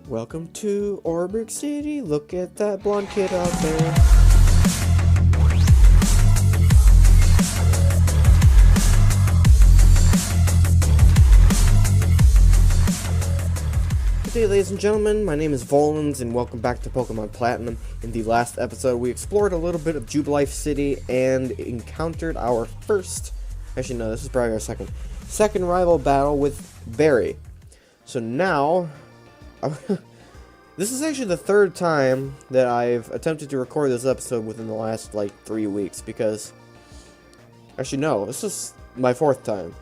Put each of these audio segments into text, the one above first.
Welcome to Oreburgh City. Look at that blonde kid out there. Good day, ladies and gentlemen. My name is Volans, and welcome back to Pokemon Platinum. In the last episode, we explored a little bit of Jubilife City and encountered our first... Actually, no, this is probably our second rival battle with Barry. So now... This is actually the third time that I've attempted to record this episode within the last, 3 weeks, because... Actually, no, this is my fourth time.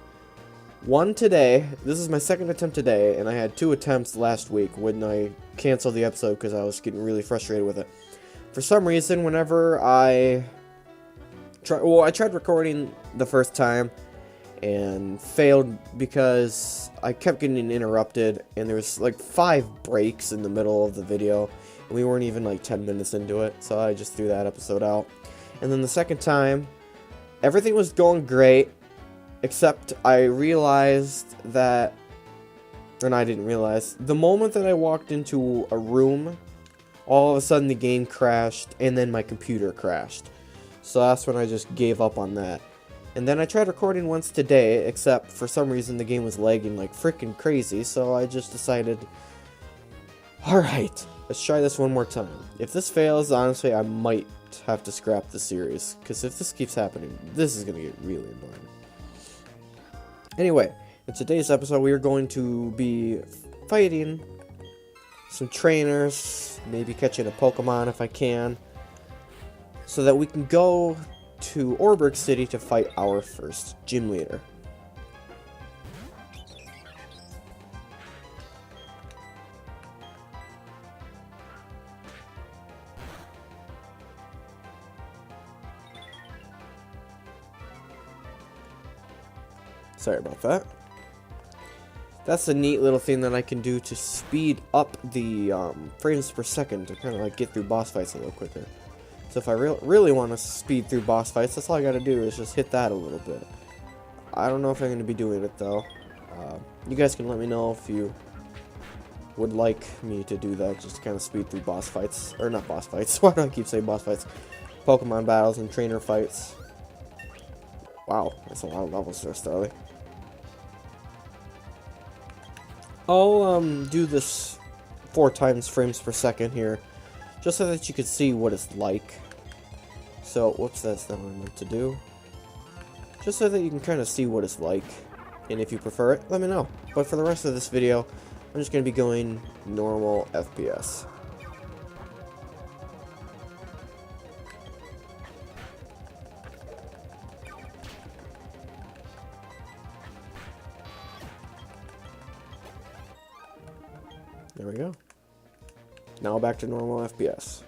One today, this is my second attempt today, and I had 2 attempts last week when I canceled the episode because I was getting really frustrated with it. For some reason, whenever I tried recording the first time, and failed because I kept getting interrupted, and there was 5 breaks in the middle of the video, and we weren't even 10 minutes into it, so I just threw that episode out. And then the second time, everything was going great, except I realized that, and I didn't realize, the moment that I walked into a room, all of a sudden the game crashed, and then my computer crashed. So that's when I just gave up on that. And then I tried recording once today, except for some reason the game was lagging like freaking crazy, so I just decided, alright, let's try this one more time. If this fails, honestly, I might have to scrap the series, because if this keeps happening, this is going to get really annoying. Anyway, in today's episode, we are going to be fighting some trainers, maybe catching a Pokemon if I can, so that we can go to Oreburgh City to fight our first gym leader. Sorry about that. That's a neat little thing that I can do to speed up the frames per second to kind of get through boss fights a little quicker. So if I really want to speed through boss fights, that's all I gotta do is just hit that a little bit. I don't know if I'm going to be doing it though. You guys can let me know if you would like me to do that, just to kind of speed through boss fights. Or not boss fights, why do I keep saying boss fights? Pokemon battles and trainer fights. Wow, that's a lot of levels there, Starly. I'll do this 4 times frames per second here, just so that you can see what it's like. So, whoops, that's not what I meant to do. Just so that you can kind of see what it's like. And if you prefer it, let me know. But for the rest of this video, I'm just going to be going normal FPS. There we go. Now back to normal FPS.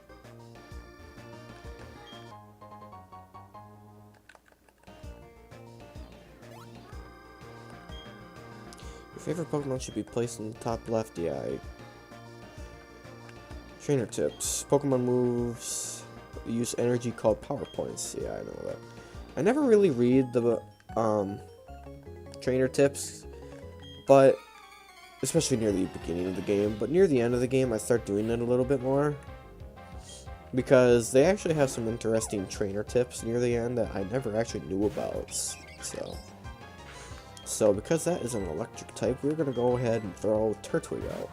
Your favorite Pokemon should be placed in the top left. Yeah, Trainer tips. Pokemon moves use energy called power points. Yeah, I know that. I never really read the trainer tips, but especially near the beginning of the game, but near the end of the game I start doing it a little bit more, because they actually have some interesting trainer tips near the end that I never actually knew about. So because that is an electric type, we're going to go ahead and throw Turtwig out.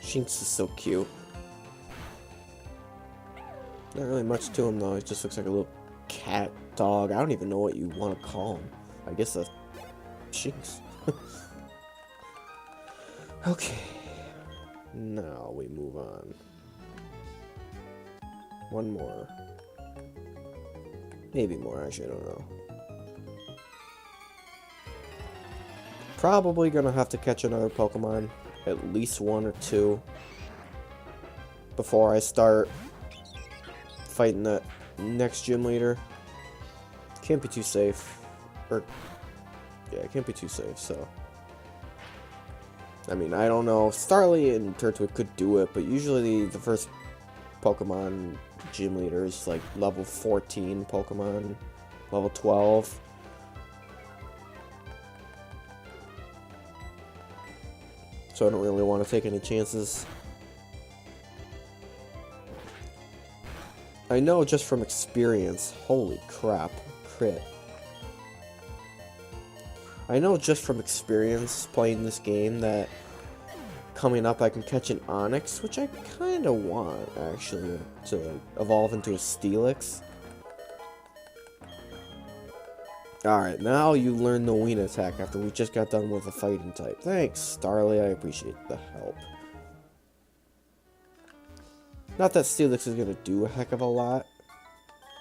Shinx is so cute. Not really much to him though, he just looks like a little cat, dog. I don't even know what you want to call him. I guess a Shinx. Okay. Now we move on. One more. Maybe more, actually, I don't know. Probably gonna have to catch another Pokemon. At least one or two. before I start fighting that next gym leader. Can't be too safe. Or, yeah, it can't be too safe, so. I mean, I don't know. Starly and Turtwig could do it, but usually the first Pokemon gym leader is like level 14 Pokemon, level 12. So I don't really want to take any chances. I know just from experience, holy crap, crit. I know just from experience playing this game that coming up I can catch an Onix, which I kind of want, actually, to evolve into a Steelix. Alright, now you learn the Ween attack after we just got done with a fighting type. Thanks, Starly, I appreciate the help. Not that Steelix is going to do a heck of a lot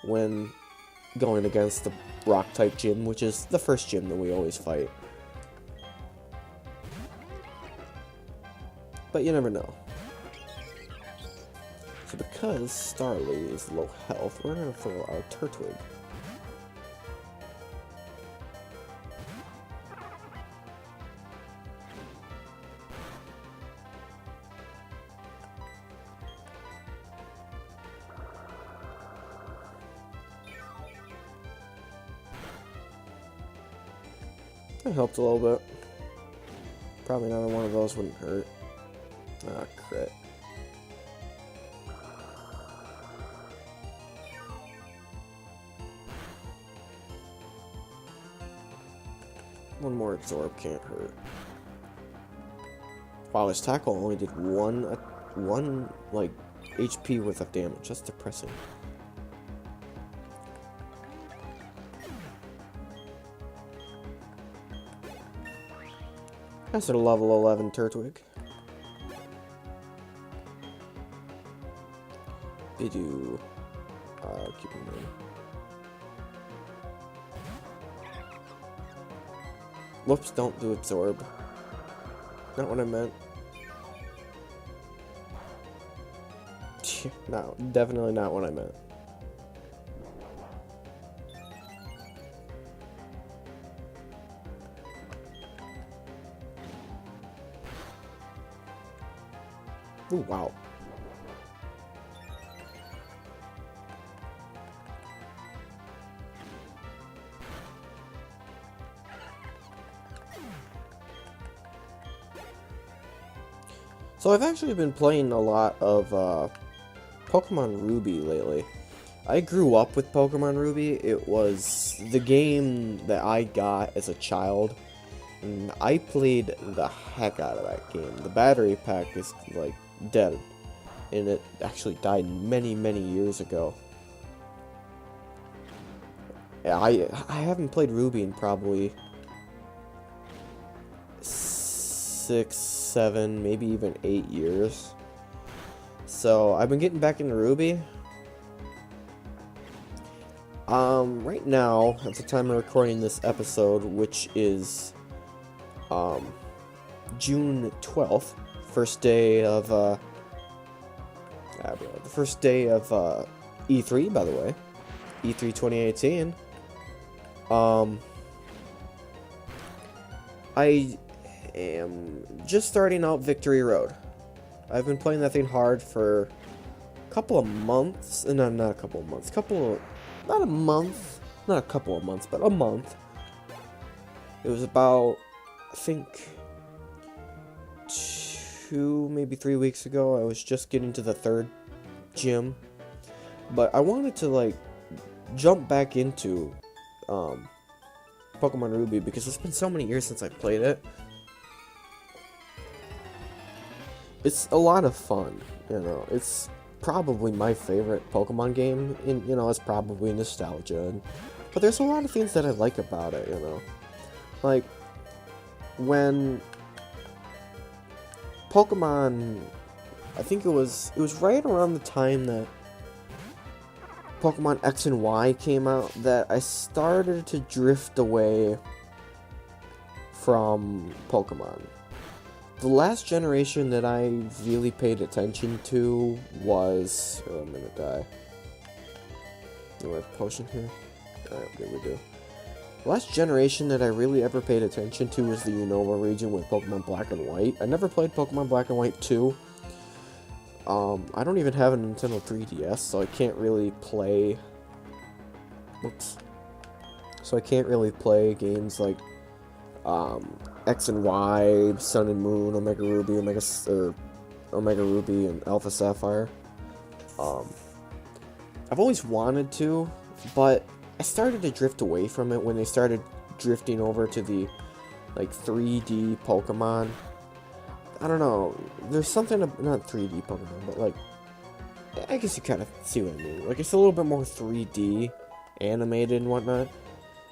when going against the Rock-type gym, which is the first gym that we always fight. But you never know. So because Starly is low health, we're going to throw our Turtwig. That helped a little bit. Probably another one of those wouldn't hurt. Ah, crit. One more absorb can't hurt. Wow, his tackle only did one like HP worth of damage. That's depressing. That's a level 11 Turtwig. They do. Keep in mind. Whoops! Don't do absorb. Not what I meant. No, definitely not what I meant. Ooh, wow. So I've actually been playing a lot of Pokemon Ruby lately. I grew up with Pokemon Ruby. It was the game that I got as a child, and I played the heck out of that game. The battery pack is like dead, and it actually died many years ago. I haven't played Ruby in probably 6, 7, maybe even 8 years. So I've been getting back into Ruby. Right now, at the time of recording this episode, which is June 12th, first day of the first day of E3, by the way, E3 2018. I am just starting out Victory Road. I've been playing that thing hard for a couple of months, no, not a couple of months, not a month, not a couple of months, but a month. It was about, I think, 2, maybe 3 weeks ago. I was just getting to the 3rd gym, but I wanted to like jump back into Pokemon Ruby because it's been so many years since I played it. It's a lot of fun, you know. It's probably my favorite Pokemon game, and you know, it's probably nostalgia, but there's a lot of things that I like about it, you know. Like when Pokemon, I think it was right around the time that Pokemon X and Y came out that I started to drift away from Pokemon. The last generation that I really paid attention to was... Oh, I'm gonna die. Do I have a potion here? Alright, good, we do. The last generation that I really ever paid attention to was the Unova region with Pokemon Black and White. I never played Pokemon Black and White 2. I don't even have a Nintendo 3DS, so I can't really play... Oops. So I can't really play games like X and Y, Sun and Moon, Omega Ruby, Omega Ruby, and Alpha Sapphire. I've always wanted to, but I started to drift away from it when they started drifting over to the like 3D Pokemon. I don't know. There's something not 3D Pokemon, but like I guess you kind of see what I mean. Like it's a little bit more 3D animated and whatnot.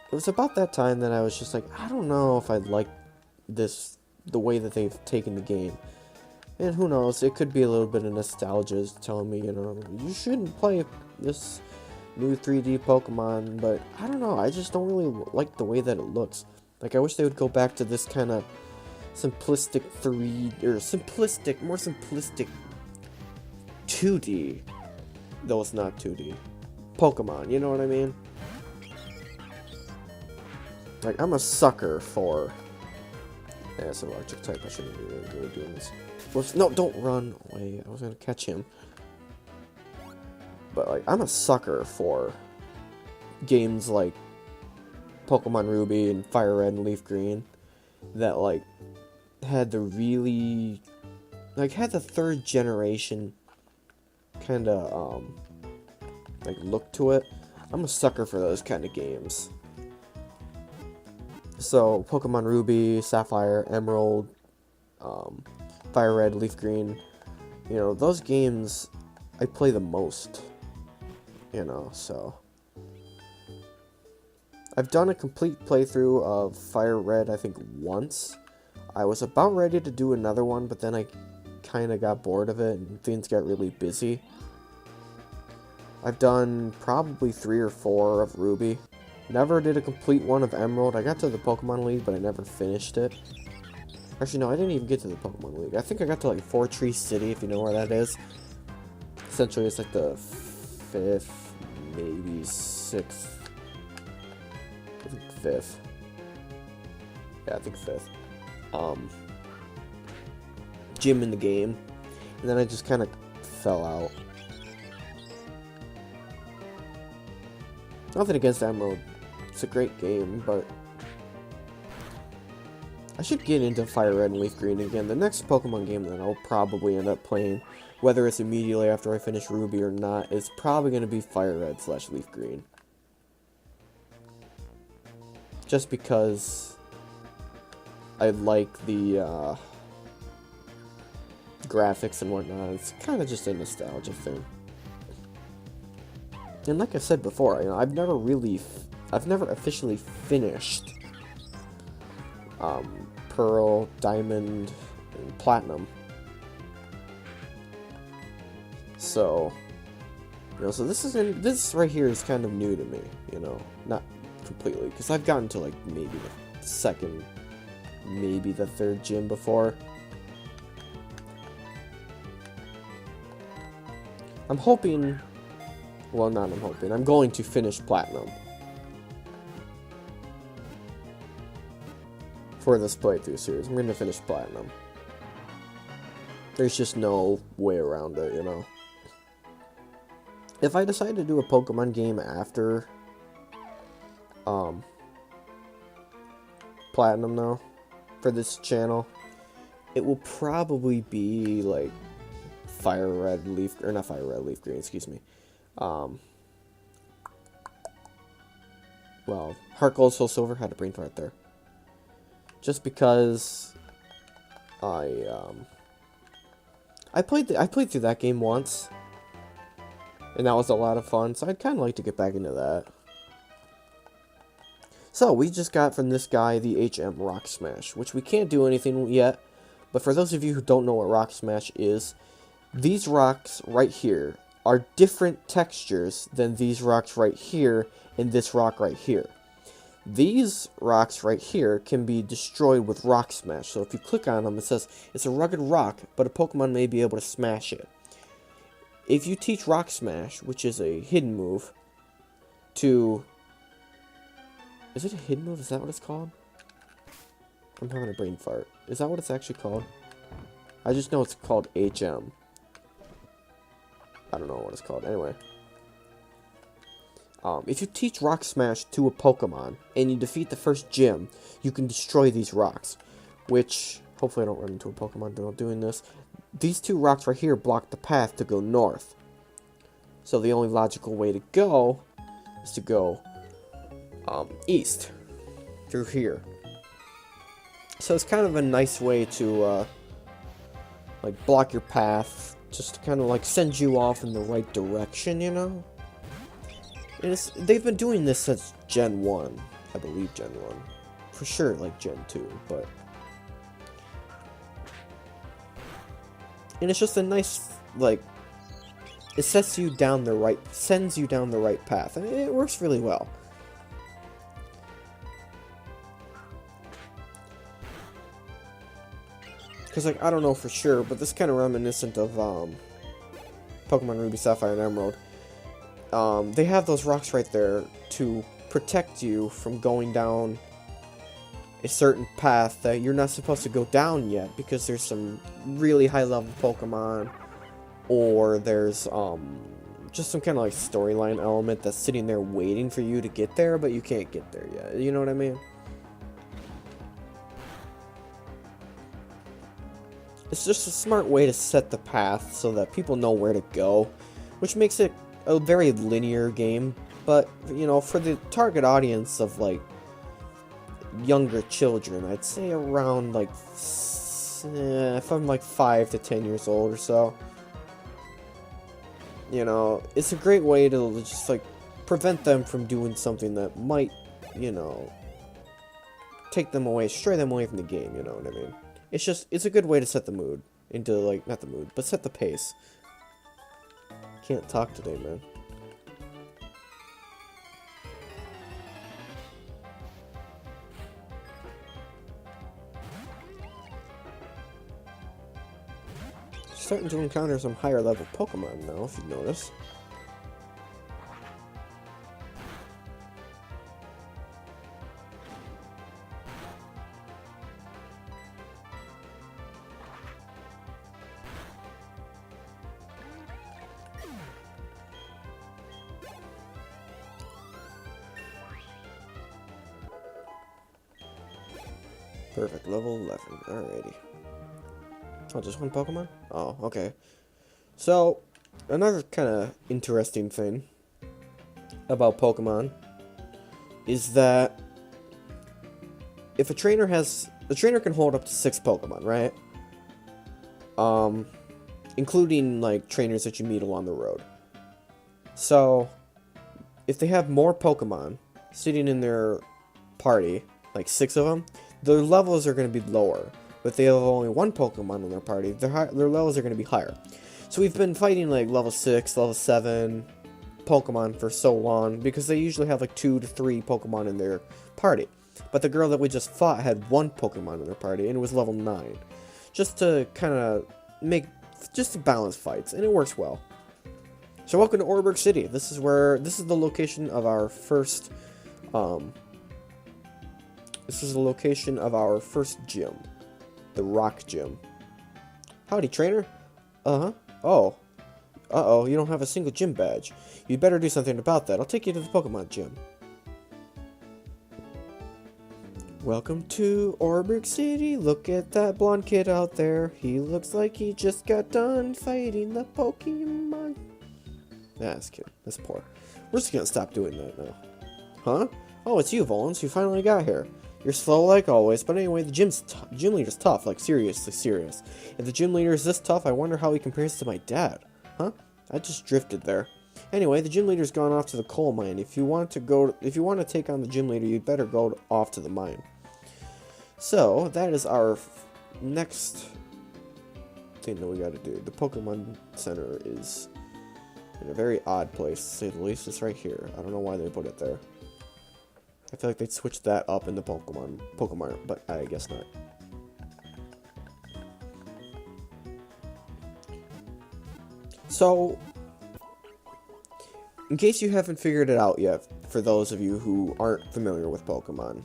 It was about that time that I was just like, I don't know if I'd like this, the way that they've taken the game. And who knows, it could be a little bit of nostalgia telling me, you know, you shouldn't play this new 3D Pokemon, but I don't know, I just don't really like the way that it looks. Like, I wish they would go back to this kind of simplistic more simplistic 2D, though it's not 2D, Pokemon, you know what I mean? Like, I'm a sucker for... Yeah, it's an electric type, I shouldn't be really doing this. Whoops, no, don't run away, I was gonna catch him. But, like, I'm a sucker for games like Pokemon Ruby and Fire Red and Leaf Green that, like, had the really... Like, had the third generation kind of, like, look to it. I'm a sucker for those kind of games. So, Pokemon Ruby, Sapphire, Emerald, Fire Red, Leaf Green, you know, those games I play the most, you know, so. I've done a complete playthrough of Fire Red, I think, once. I was about ready to do another one, but then I kind of got bored of it and things got really busy. I've done probably 3 or 4 of Ruby. Never did a complete one of Emerald. I got to the Pokemon League, but I never finished it. Actually, no, I didn't even get to the Pokemon League. I think I got to, like, Four Tree City, if you know where that is. Essentially, it's, like, the 5th, maybe 6th. I think 5th. Yeah, I think 5th. Gym in the game. And then I just kind of fell out. Nothing against Emerald. It's a great game, but I should get into Fire Red and Leaf Green again. The next Pokemon game that I'll probably end up playing, whether it's immediately after I finish Ruby or not, is probably going to be Fire Red / Leaf Green. Just because I like the graphics and whatnot. It's kind of just a nostalgia thing. And like I said before, you know, I've never officially finished Pearl, Diamond, and Platinum. So, you know, so this right here is kind of new to me, you know, not completely, because I've gotten to, like, maybe the 2nd, maybe the 3rd gym before. I'm hoping... Well, not I'm hoping. I'm going to finish Platinum for this playthrough series. I'm going to finish Platinum. There's just no way around it, you know. If I decide to do a Pokemon game after Platinum, though, for this channel, it will probably be like Fire Red Leaf, or not Fire Red Leaf Green, excuse me. Well, Heart Gold, Soul Silver, had a brain fart there. Just because I played through that game once, and that was a lot of fun, so I'd kind of like to get back into that. So, we just got from this guy the HM Rock Smash, which we can't do anything yet, but for those of you who don't know what Rock Smash is, these rocks right here are different textures than these rocks right here and this rock right here. These rocks right here can be destroyed with Rock Smash. So if you click on them, it says it's a rugged rock, but a Pokemon may be able to smash it. If you teach Rock Smash, which is a hidden move, to... Is it a hidden move? Is that what it's called? I'm having a brain fart. Is that what it's actually called? I just know it's called HM. I don't know what it's called. Anyway. If you teach Rock Smash to a Pokemon, and you defeat the first gym, you can destroy these rocks. Which, hopefully I don't run into a Pokemon while doing this. These two rocks right here block the path to go north. So the only logical way to go is to go east. Through here. So it's kind of a nice way to, like, block your path. Just to kind of, like, send you off in the right direction, you know? And they've been doing this since Gen 1. I believe Gen 1. For sure, like, Gen 2, but... And it's just a nice, like... It sends you down the right path. And it works really well. Because, like, I don't know for sure, but this is kind of reminiscent of, Pokemon Ruby, Sapphire, and Emerald. They have those rocks right there to protect you from going down a certain path that you're not supposed to go down yet, because there's some really high-level Pokemon, or there's, just some kind of, like, storyline element that's sitting there waiting for you to get there, but you can't get there yet. You know what I mean? It's just a smart way to set the path so that people know where to go, which makes it a very linear game, but, you know, for the target audience of, like, younger children, I'd say around, like, if I'm, like, 5 to 10 years old or so, you know, it's a great way to just, like, prevent them from doing something that might, you know, take them away, stray them away from the game, you know what I mean? It's a good way to set the mood, into, like, not the mood, but set the pace. Can't talk today, man. Starting to encounter some higher level Pokemon now, if you notice. Perfect, level 11, alrighty. Oh, just one Pokemon? Oh, okay. So, another kind of interesting thing about Pokemon is that if a trainer the trainer can hold up to 6 Pokemon, right? Including, like, trainers that you meet along the road. So, if they have more Pokemon sitting in their party, like 6 of them, their levels are going to be lower. But if they have only 1 Pokemon in their party, their levels are going to be higher. So we've been fighting like level 6, level 7 Pokemon for so long, because they usually have like 2 to 3 Pokemon in their party. But the girl that we just fought had 1 Pokemon in their party, and it was level 9. Just to kind of just to balance fights, and it works well. So welcome to Oreburgh City. This is the location of our first, gym. The Rock Gym. Howdy, trainer. Uh-huh. Oh. Uh-oh, you don't have a single gym badge. You'd better do something about that. I'll take you to the Pokemon gym. Welcome to Oreburgh City. Look at that blonde kid out there. He looks like he just got done fighting the Pokemon. Nah, that's cute. That's poor. We're just gonna stop doing that now. Huh? Oh, it's you, Volans. You finally got here. You're slow like always, but anyway, the gym leader's tough, like seriously serious. If the gym leader is this tough, I wonder how he compares to my dad. Huh? I just drifted there. Anyway, the gym leader's gone off to the coal mine. If you want to take on the gym leader, you'd better go off to the mine. So, that is our next thing that we gotta do. The Pokemon Center is in a very odd place, to say the least. It's right here. I don't know why they put it there. I feel like they'd switch that up in the Pokemon, but I guess not. So, in case you haven't figured it out yet, for those of you who aren't familiar with Pokemon,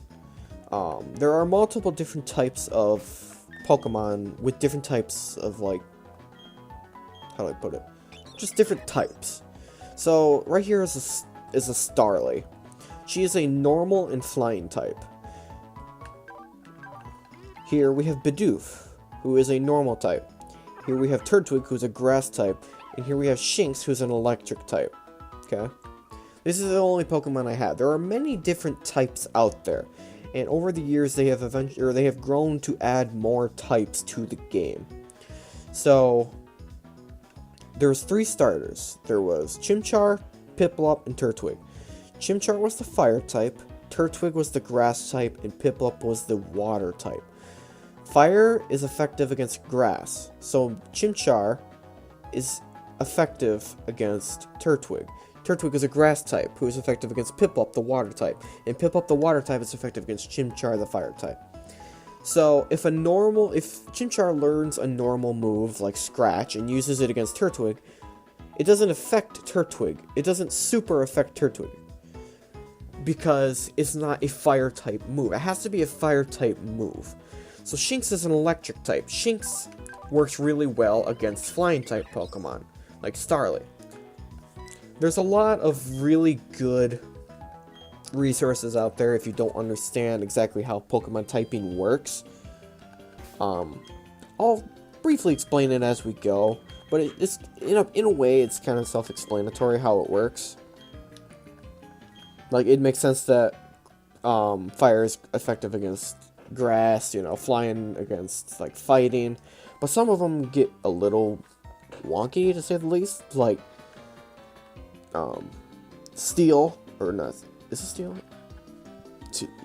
there are multiple different types of Pokemon with different types of, like, how do I put it? Just different types. So, right here is a Starly. She is a normal and flying type. Here we have Bidoof, who is a normal type. Here we have Turtwig, who's a grass type. And here we have Shinx, who's an electric type. Okay? This is the only Pokemon I have. There are many different types out there. And over the years, they have grown to add more types to the game. So, there's 3 starters. There was Chimchar, Piplup, and Turtwig. Chimchar was the fire type, Turtwig was the grass type, and Piplup was the water type. Fire is effective against grass, so Chimchar is effective against Turtwig. Turtwig is a grass type, who is effective against Piplup, the water type, and Piplup, the water type, is effective against Chimchar, the fire type. So, if Chimchar learns a normal move like Scratch and uses it against Turtwig, it doesn't affect Turtwig. It doesn't super affect Turtwig, because it's not a fire type move. It has to be a fire type move. So Shinx is an electric type. Shinx works really well against flying type Pokemon, like Starly. There's a lot of really good resources out there if you don't understand exactly how Pokemon typing works. I'll briefly explain it as we go, but it's in a way it's kind of self-explanatory how it works. Like, it makes sense that fire is effective against grass, flying against, like, fighting. But some of them get a little wonky, to say the least. Like, Steel, or not, is it Steel?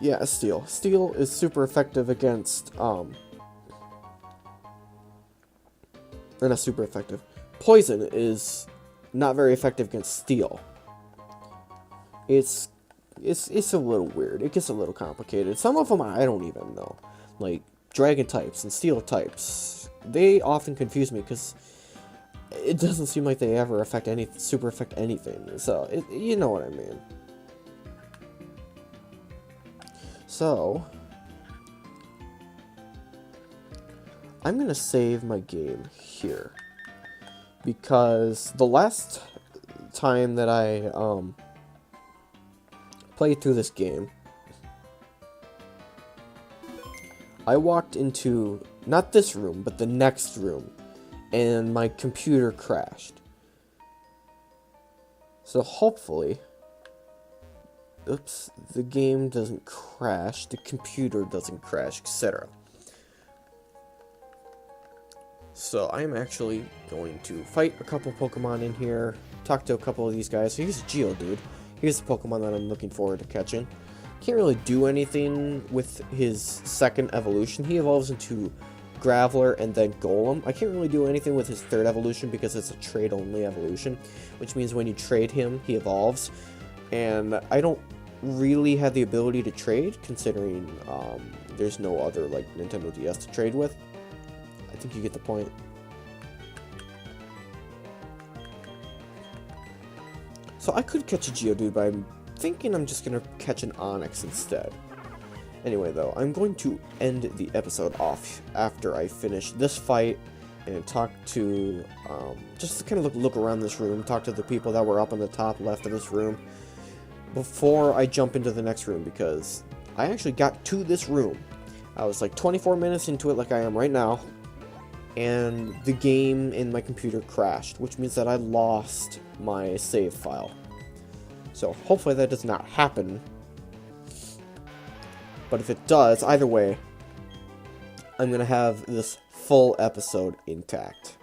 Yeah, Steel. Steel is super effective against, or not super effective. Poison is not very effective against Steel. It's a little weird. It gets a little complicated. Some of them I don't even know. Like, Dragon types and Steel types. They often confuse me because it doesn't seem like they ever super affect anything. So, you know what I mean. So, I'm going to save my game here. Because the last time that I, played through this game, I walked into, not this room, but the next room, and my computer crashed. So hopefully, the game doesn't crash, the computer doesn't crash, etc. So I'm actually going to fight a couple Pokemon in here, talk to a couple of these guys. So here's a Geodude. Here's the Pokemon that I'm looking forward to catching. Can't really do anything with his second evolution. He evolves into Graveler and then Golem. I can't really do anything with his third evolution because it's a trade-only evolution, which means when you trade him, he evolves. And I don't really have the ability to trade, considering there's no other, like, Nintendo DS to trade with. I think you get the point. So I could catch a Geodude, but I'm thinking I'm just going to catch an Onix instead. Anyway, though, I'm going to end the episode off after I finish this fight and talk to, just to kind of look around this room, talk to the people that were up on the top left of this room before I jump into the next room, because I actually got to this room. I was like 24 minutes into it like I am right now, and the game in my computer crashed, which means that I lost my save file. So hopefully that does not happen. But if it does, either way, I'm going to have this full episode intact.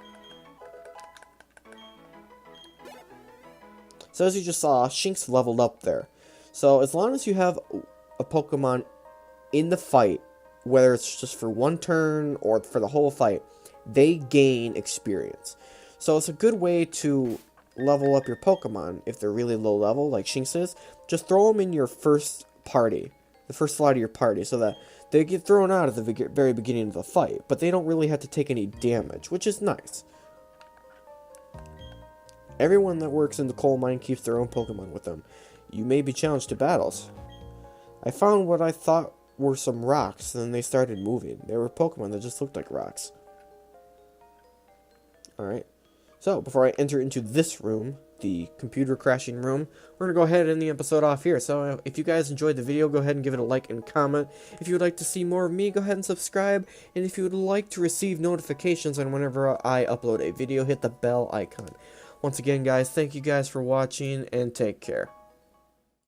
So as you just saw, Shinx leveled up there. So as long as you have a Pokemon in the fight, whether it's just for one turn or for the whole fight, they gain experience. So it's a good way to level up your Pokemon if they're really low level, like Shinx is. Just throw them in your first party, the first slot of your party, so that they get thrown out at the very beginning of the fight, but they don't really have to take any damage, which is nice. Everyone that works in the coal mine keeps their own Pokemon with them. You may be challenged to battles. I found what I thought were some rocks, and then they started moving. They were Pokemon that just looked like rocks. Alright. So, before I enter into this room, the computer crashing room, we're going to go ahead and end the episode off here. So, if you guys enjoyed the video, go ahead and give it a like and comment. If you would like to see more of me, go ahead and subscribe. And if you would like to receive notifications on whenever I upload a video, hit the bell icon. Once again, guys, thank you guys for watching, and take care.